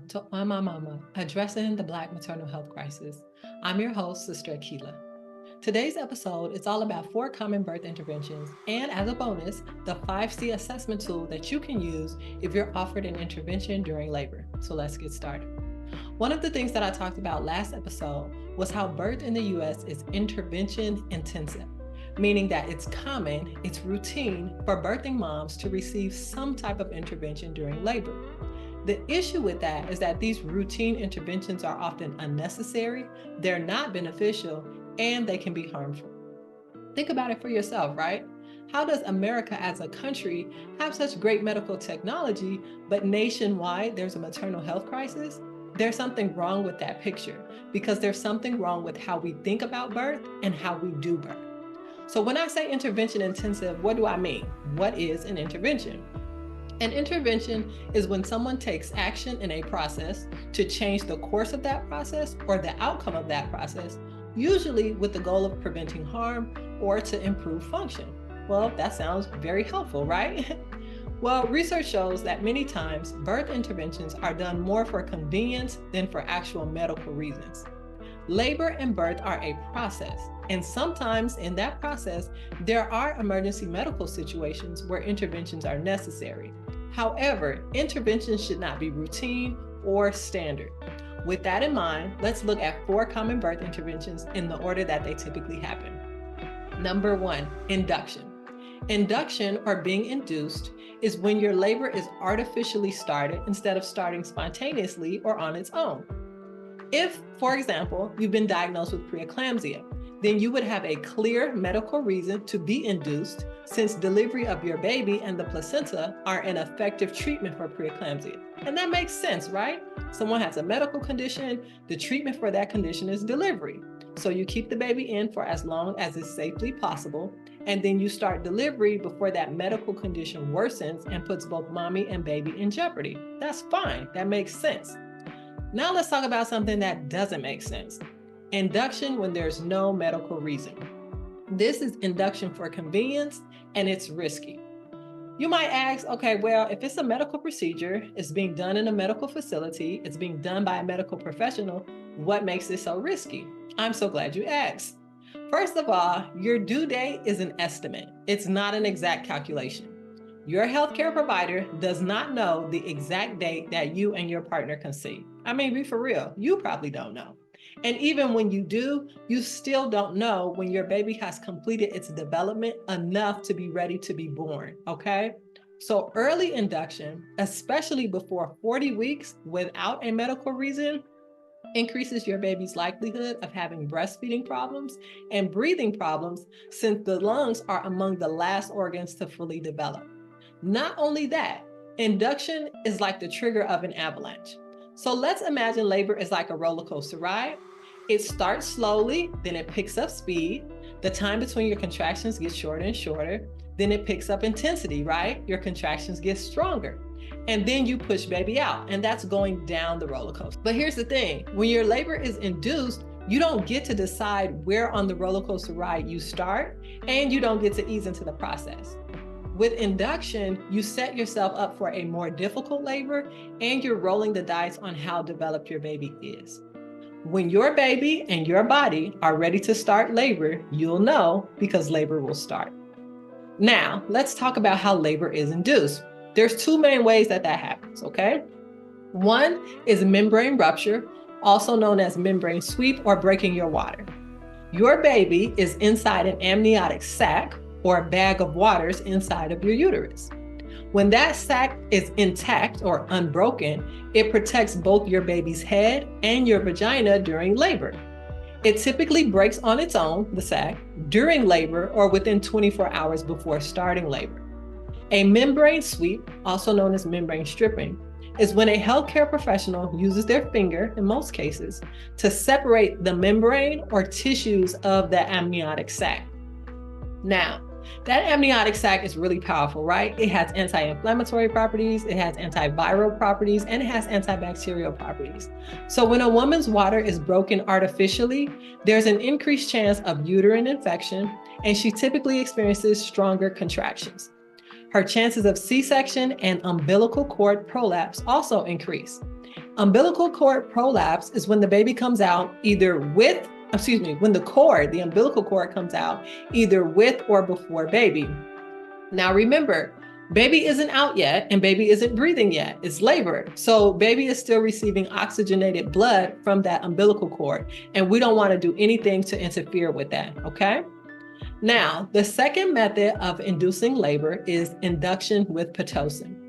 to On My Mama, addressing the Black maternal health crisis. I'm your host, Sister Akila. Today's episode is all about 4 common birth interventions and, as a bonus, the 5C assessment tool that you can use if you're offered an intervention during labor. So let's get started. One of the things that I talked about last episode was how birth in the US is intervention intensive, meaning that it's common, it's routine for birthing moms to receive some type of intervention during labor. The issue with that is that these routine interventions are often unnecessary, they're not beneficial, and they can be harmful. Think about it for yourself, right? How does America as a country have such great medical technology, but nationwide there's a maternal health crisis? There's something wrong with that picture because there's something wrong with how we think about birth and how we do birth. So when I say intervention intensive, what do I mean? What is an intervention? An intervention is when someone takes action in a process to change the course of that process or the outcome of that process, usually with the goal of preventing harm or to improve function. Well, that sounds very helpful, right? Well, research shows that many times birth interventions are done more for convenience than for actual medical reasons. Labor and birth are a process, and sometimes in that process, there are emergency medical situations where interventions are necessary. However, interventions should not be routine or standard. With that in mind, let's look at 4 common birth interventions in the order that they typically happen. Number 1, induction. Induction, or being induced, is when your labor is artificially started instead of starting spontaneously or on its own. If, for example, you've been diagnosed with preeclampsia, then you would have a clear medical reason to be induced, since delivery of your baby and the placenta are an effective treatment for preeclampsia. And that makes sense, right? Someone has a medical condition, the treatment for that condition is delivery. So you keep the baby in for as long as is safely possible, and then you start delivery before that medical condition worsens and puts both mommy and baby in jeopardy. That's fine, that makes sense. Now let's talk about something that doesn't make sense. Induction when there's no medical reason. This is induction for convenience, and it's risky. You might ask, okay, well, if it's a medical procedure, it's being done in a medical facility, it's being done by a medical professional, what makes it so risky? I'm so glad you asked. First of all, your due date is an estimate. It's not an exact calculation. Your healthcare provider does not know the exact date that you and your partner conceive. I mean, be for real, you probably don't know. And even when you do, you still don't know when your baby has completed its development enough to be ready to be born, okay? So early induction, especially before 40 weeks without a medical reason, increases your baby's likelihood of having breastfeeding problems and breathing problems, since the lungs are among the last organs to fully develop. Not only that, induction is like the trigger of an avalanche. So let's imagine labor is like a roller coaster ride. It starts slowly, then it picks up speed. The time between your contractions gets shorter and shorter. Then it picks up intensity, right? Your contractions get stronger. And then you push baby out, and that's going down the roller coaster. But here's the thing, when your labor is induced, you don't get to decide where on the roller coaster ride you start, and you don't get to ease into the process. With induction, you set yourself up for a more difficult labor, and you're rolling the dice on how developed your baby is. When your baby and your body are ready to start labor, you'll know because labor will start. Now, let's talk about how labor is induced. There's 2 main ways that happens, okay? One is membrane rupture, also known as membrane sweep or breaking your water. Your baby is inside an amniotic sac, or a bag of waters inside of your uterus. When that sac is intact or unbroken, it protects both your baby's head and your vagina during labor. It typically breaks on its own, the sac, during labor or within 24 hours before starting labor. A membrane sweep, also known as membrane stripping, is when a healthcare professional uses their finger, in most cases, to separate the membrane or tissues of the amniotic sac. Now, that amniotic sac is really powerful, right? It has anti-inflammatory properties, it has antiviral properties, and it has antibacterial properties. So when a woman's water is broken artificially, there's an increased chance of uterine infection, and she typically experiences stronger contractions. Her chances of C-section and umbilical cord prolapse also increase. Umbilical cord prolapse is when the baby comes out either with, when the umbilical cord comes out either with or before baby. Now remember, baby isn't out yet and baby isn't breathing yet. It's labor. So baby is still receiving oxygenated blood from that umbilical cord. And we don't want to do anything to interfere with that, okay? Now, the second method of inducing labor is induction with Pitocin.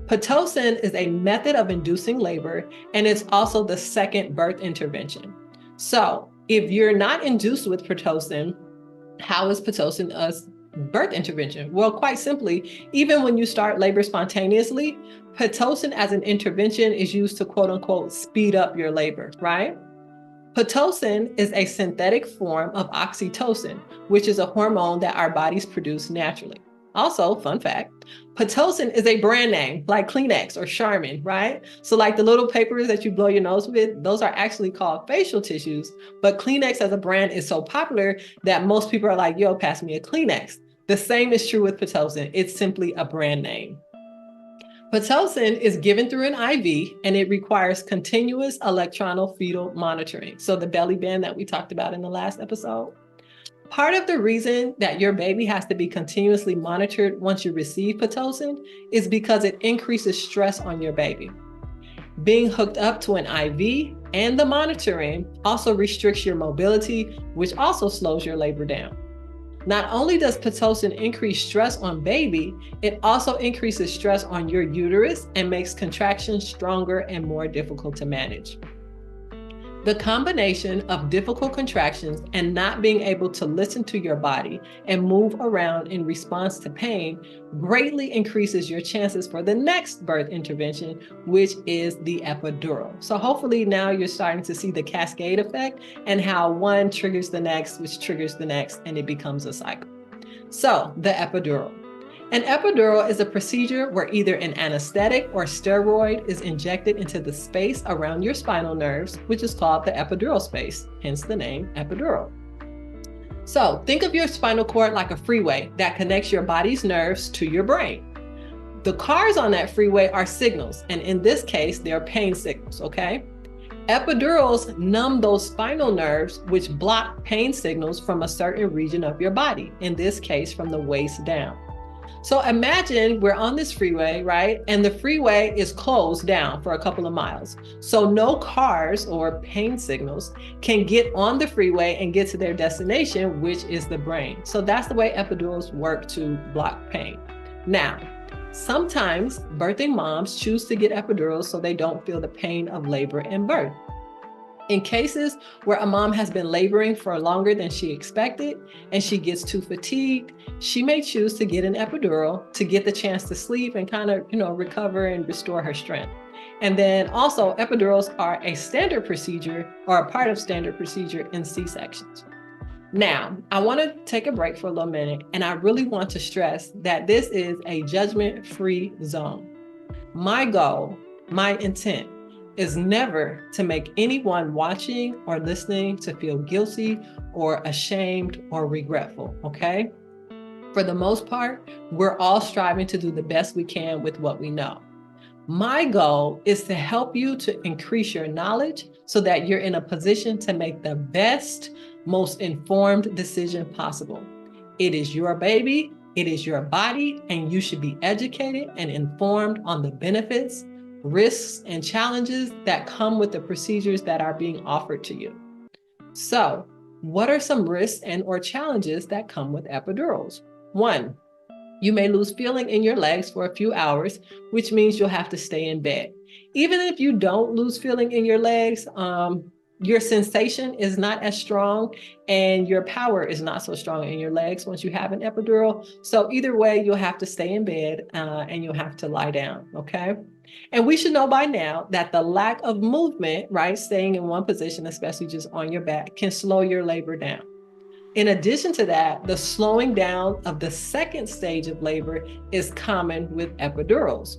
Pitocin is a method of inducing labor, and it's also the second birth intervention. So if you're not induced with Pitocin, how is Pitocin a birth intervention? Well, quite simply, even when you start labor spontaneously, Pitocin as an intervention is used to quote unquote speed up your labor, right? Pitocin is a synthetic form of oxytocin, which is a hormone that our bodies produce naturally. Also, fun fact, Pitocin is a brand name like Kleenex or Charmin, right? So like the little papers that you blow your nose with, those are actually called facial tissues, but Kleenex as a brand is so popular that most people are like, yo, pass me a Kleenex. The same is true with Pitocin. It's simply a brand name. Pitocin is given through an IV and it requires continuous electronofetal monitoring. So the belly band that we talked about in the last episode. Part of the reason that your baby has to be continuously monitored once you receive Pitocin is because it increases stress on your baby. Being hooked up to an IV and the monitoring also restricts your mobility, which also slows your labor down. Not only does Pitocin increase stress on baby, it also increases stress on your uterus and makes contractions stronger and more difficult to manage. The combination of difficult contractions and not being able to listen to your body and move around in response to pain greatly increases your chances for the next birth intervention, which is the epidural. So hopefully now you're starting to see the cascade effect and how one triggers the next, which triggers the next, and it becomes a cycle. So the epidural. An epidural is a procedure where either an anesthetic or steroid is injected into the space around your spinal nerves, which is called the epidural space, hence the name epidural. So think of your spinal cord like a freeway that connects your body's nerves to your brain. The cars on that freeway are signals, and in this case, they're pain signals, okay? Epidurals numb those spinal nerves, which block pain signals from a certain region of your body, in this case, from the waist down. So imagine we're on this freeway, right? And the freeway is closed down for a couple of miles. So no cars or pain signals can get on the freeway and get to their destination, which is the brain. So that's the way epidurals work to block pain. Now, sometimes birthing moms choose to get epidurals so they don't feel the pain of labor and birth. In cases where a mom has been laboring for longer than she expected and she gets too fatigued, she may choose to get an epidural to get the chance to sleep and kind of, recover and restore her strength. And then also epidurals are a standard procedure or a part of standard procedure in C-sections. Now, I want to take a break for a little minute, and I really want to stress that this is a judgment-free zone. My goal, my intent, is never to make anyone watching or listening to feel guilty or ashamed or regretful, okay? For the most part, we're all striving to do the best we can with what we know. My goal is to help you to increase your knowledge so that you're in a position to make the best, most informed decision possible. It is your baby, it is your body, and you should be educated and informed on the benefits, risks, and challenges that come with the procedures that are being offered to you. So, what are some risks and or challenges that come with epidurals? 1, you may lose feeling in your legs for a few hours, which means you'll have to stay in bed. Even if you don't lose feeling in your legs, your sensation is not as strong and your power is not so strong in your legs once you have an epidural. So either way, you'll have to stay in bed and you'll have to lie down, okay? And we should know by now that the lack of movement, right, staying in one position, especially just on your back, can slow your labor down. In addition to that, the slowing down of the second stage of labor is common with epidurals.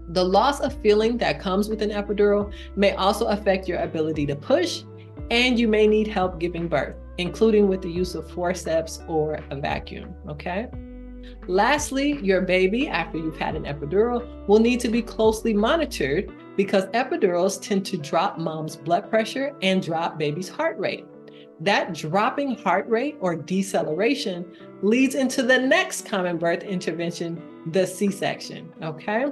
The loss of feeling that comes with an epidural may also affect your ability to push, and you may need help giving birth, including with the use of forceps or a vacuum, okay? Lastly, your baby, after you've had an epidural, will need to be closely monitored because epidurals tend to drop mom's blood pressure and drop baby's heart rate. That dropping heart rate or deceleration leads into the next common birth intervention, the C-section, okay?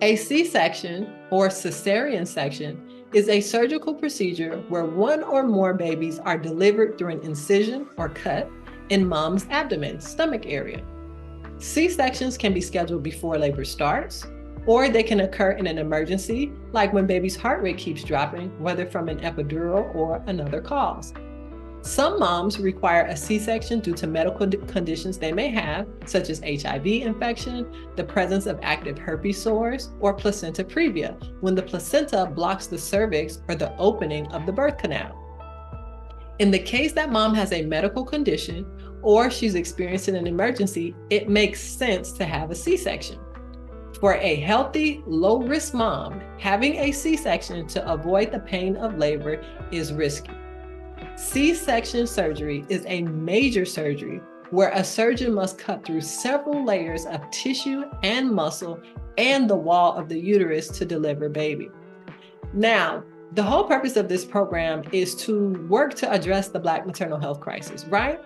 A C-section or cesarean section is a surgical procedure where one or more babies are delivered through an incision or cut in mom's abdomen, stomach area. C-sections can be scheduled before labor starts, or they can occur in an emergency, like when baby's heart rate keeps dropping, whether from an epidural or another cause. Some moms require a C-section due to medical conditions they may have, such as HIV infection, the presence of active herpes sores, or placenta previa, when the placenta blocks the cervix or the opening of the birth canal. In the case that mom has a medical condition or she's experiencing an emergency, it makes sense to have a C-section. For a healthy, low-risk mom, having a C-section to avoid the pain of labor is risky. C-section surgery is a major surgery where a surgeon must cut through several layers of tissue and muscle and the wall of the uterus to deliver baby. Now, the whole purpose of this program is to work to address the Black maternal health crisis, right?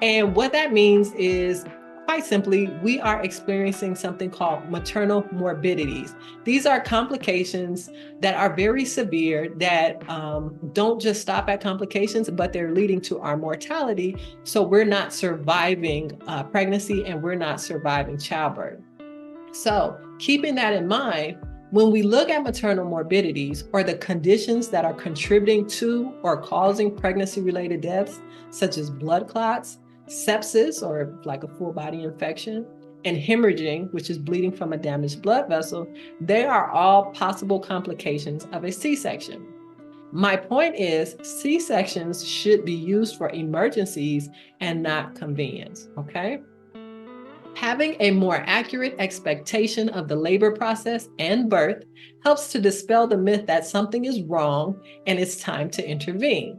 And what that means is, quite simply, we are experiencing something called maternal morbidities. These are complications that are very severe that don't just stop at complications, but they're leading to our mortality. So we're not surviving pregnancy and we're not surviving childbirth. So keeping that in mind, when we look at maternal morbidities or the conditions that are contributing to or causing pregnancy-related deaths, such as blood clots, sepsis, or like a full body infection, and hemorrhaging, which is bleeding from a damaged blood vessel, they are all possible complications of a C-section. My point is, C-sections should be used for emergencies and not convenience, okay? Having a more accurate expectation of the labor process and birth helps to dispel the myth that something is wrong and it's time to intervene.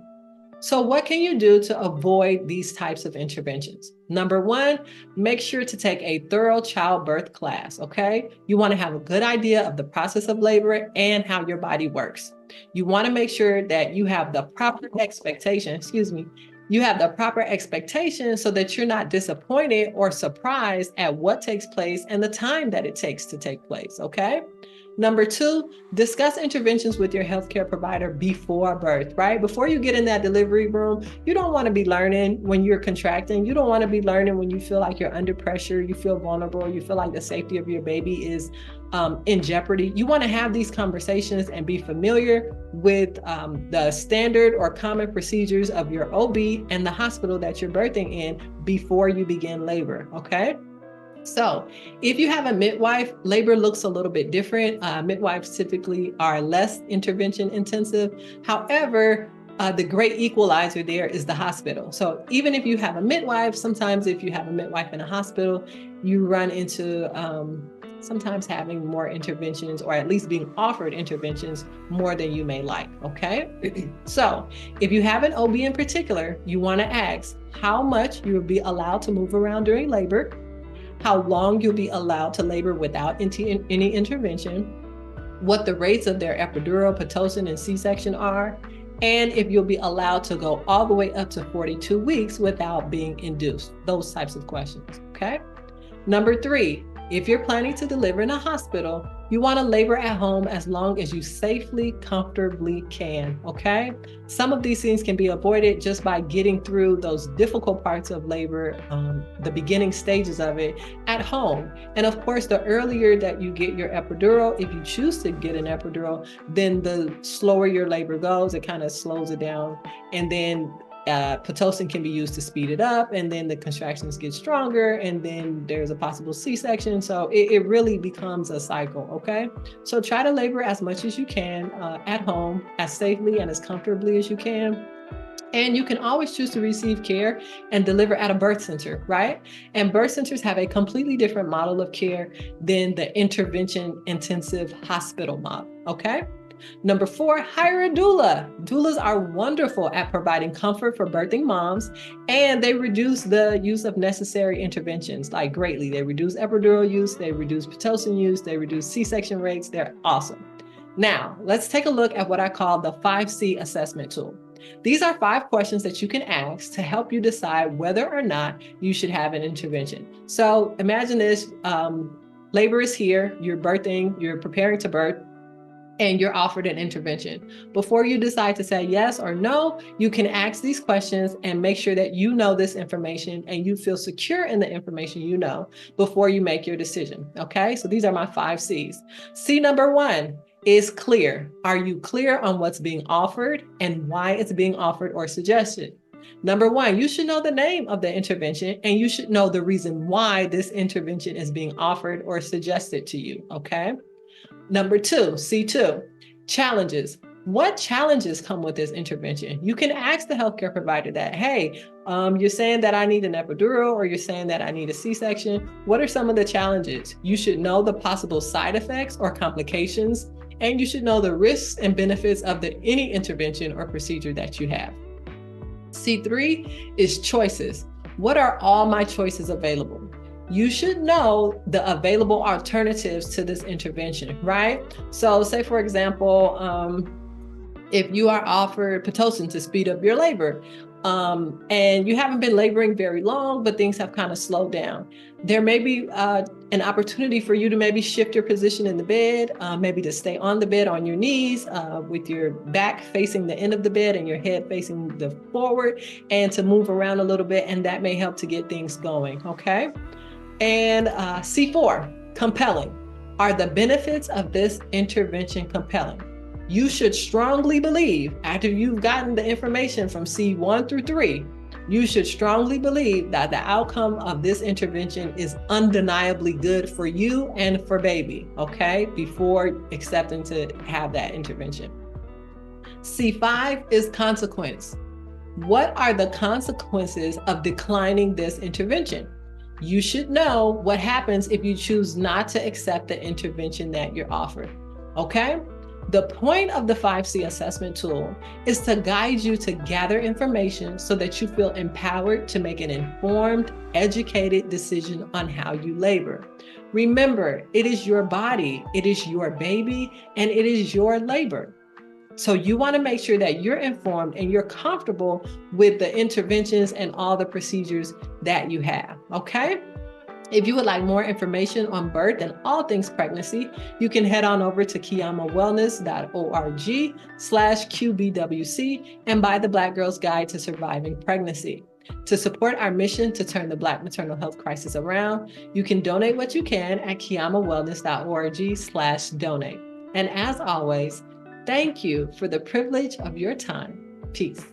So what can you do to avoid these types of interventions? Number one, make sure to take a thorough childbirth class, okay? You want to have a good idea of the process of labor and how your body works. You want to make sure that you have the proper expectation, you have the proper expectation so that you're not disappointed or surprised at what takes place and the time that it takes to take place, okay? Number two, discuss interventions with your healthcare provider before birth, right? Before you get in that delivery room, you don't want to be learning when you're contracting. You don't want to be learning when you feel like you're under pressure, you feel vulnerable, you feel like the safety of your baby is in jeopardy. You want to have these conversations and be familiar with the standard or common procedures of your OB and the hospital that you're birthing in before you begin labor, okay? So if you have a midwife, labor looks a little bit different. Midwives typically are less intervention intensive. However, the great equalizer there is the hospital. So even if you have a midwife, sometimes if you have a midwife in a hospital, you run into sometimes having more interventions, or at least being offered interventions more than you may like, okay? So if you have an OB in particular, you want to ask how much you will be allowed to move around during labor, how long you'll be allowed to labor without any intervention, what the rates of their epidural, Pitocin, and C-section are, and if you'll be allowed to go all the way up to 42 weeks without being induced. Those types of questions, okay? Number three, if you're planning to deliver in a hospital, you want to labor at home as long as you safely, comfortably can, okay? Some of these things can be avoided just by getting through those difficult parts of labor, the beginning stages of it at home. And of course, the earlier that you get your epidural, if you choose to get an epidural, then the slower your labor goes, it kind of slows it down. And then Pitocin can be used to speed it up, and then the contractions get stronger, and then there's a possible C-section. So it really becomes a cycle, okay? So try to labor as much as you can at home, as safely and as comfortably as you can. And you can always choose to receive care and deliver at a birth center, right? And birth centers have a completely different model of care than the intervention intensive hospital model, okay? Number 4, hire a doula. Doulas are wonderful at providing comfort for birthing moms, and they reduce the use of necessary interventions like greatly. They reduce epidural use, they reduce Pitocin use, they reduce C-section rates. They're awesome. Now, let's take a look at what I call the 5C assessment tool. These are 5 questions that you can ask to help you decide whether or not you should have an intervention. So imagine this, labor is here, you're birthing, you're preparing to birth, and you're offered an intervention. Before you decide to say yes or no, you can ask these questions and make sure that you know this information and you feel secure in the information you know before you make your decision, okay? So these are my 5 C's. C number 1 is clear. Are you clear on what's being offered and why it's being offered or suggested? Number 1, you should know the name of the intervention and you should know the reason why this intervention is being offered or suggested to you, okay? Number 2, C2, challenges. What challenges come with this intervention? You can ask the healthcare provider that, hey, you're saying that I need an epidural or you're saying that I need a C-section. What are some of the challenges? You should know the possible side effects or complications, and you should know the risks and benefits of any intervention or procedure that you have. C3 is choices. What are all my choices available? You should know the available alternatives to this intervention, right? So say, for example, if you are offered Pitocin to speed up your labor, and you haven't been laboring very long, but things have kind of slowed down, there may be an opportunity for you to maybe shift your position in the bed, maybe to stay on the bed on your knees with your back facing the end of the bed and your head facing the forward, and to move around a little bit, and that may help to get things going, okay? And C4, compelling. Are the benefits of this intervention compelling? You should strongly believe, after you've gotten the information from C1 through 3, you should strongly believe that the outcome of this intervention is undeniably good for you and for baby, okay, before accepting to have that intervention. C5 is consequence. What are the consequences of declining this intervention? You should know what happens if you choose not to accept the intervention that you're offered, okay? The point of the 5C assessment tool is to guide you to gather information so that you feel empowered to make an informed, educated decision on how you labor. Remember, it is your body, it is your baby, and it is your labor. So you want to make sure that you're informed and you're comfortable with the interventions and all the procedures that you have, okay? If you would like more information on birth and all things pregnancy, you can head on over to kiamawellness.org/QBWC and buy the Black Girl's Guide to Surviving Pregnancy. To support our mission to turn the Black maternal health crisis around, you can donate what you can at kiamawellness.org/donate. And as always, thank you for the privilege of your time. Peace.